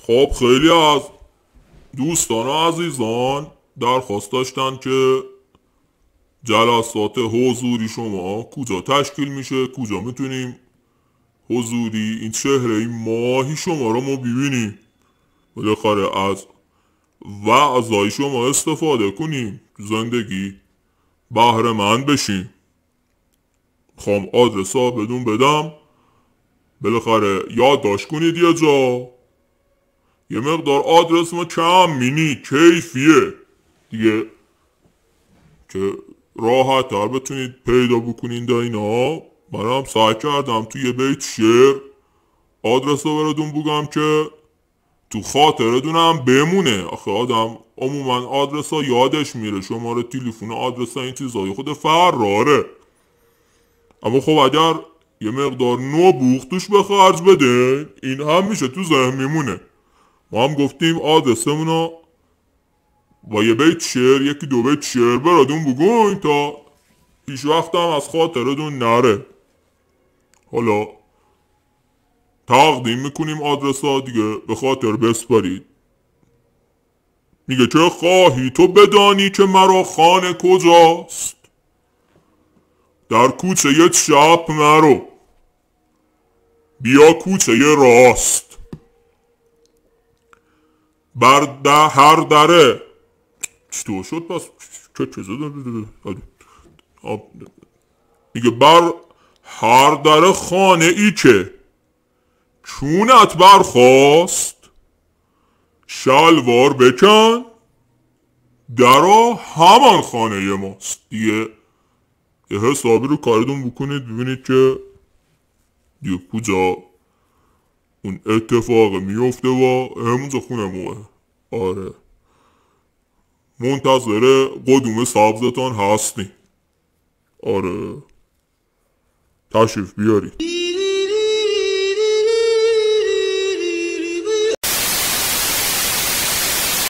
خب خیلی از دوستان و عزیزان درخواست داشتن که جلسات حضوری شما کجا تشکیل میشه، کجا میتونیم حضوری این چهره ماهی شما رو ما ببینیم، بالاخره از وعظای شما استفاده کنیم، تو زندگی بهره مند بشیم. خوام آدرس ها بدون بدم، بالاخره یادداشت کنید یه جا، یه مقدار آدرس ما کم مینی کیفیه دیگه که راحت تر بتونید پیدا بکنید اینا. منم سعی کردم توی یه بیت شعر آدرس رو براتون بگم که تو خاطرتونم بمونه. آخه آدم عموما آدرس ها یادش میره، شماره تلفن، آدرس ها، این چیزای خود فراره. اما خب اگر یه مقدار نبوغ توش به خرج بده این هم میشه تو ذهن میمونه. ما هم گفتیم آدرسمونو با یه بیت شعر، یکی دو بیت شعر براتون بگوین تا هیچ وقت هم از خاطرتون نره. حالا تقدیم میکنیم آدرس ها دیگه، به خاطر بسپارید. میگه چه خواهی تو بدانی که مرا خانه کجاست، در کوچه یه چپ مرو، بیا کوچه یه راست، بر هر دره چطور شد پس میگه بر هر در خانه ای که چونت برخواست، شلوار بکن درا همان خانه ماست. دیگه یه حسابی رو کاردون بکنید ببینید که دیگه کجا اون اتفاق میفته و همونجا خونه موه. آره منتظر قدوم سبزتان هستی. آره تشریف بیارید.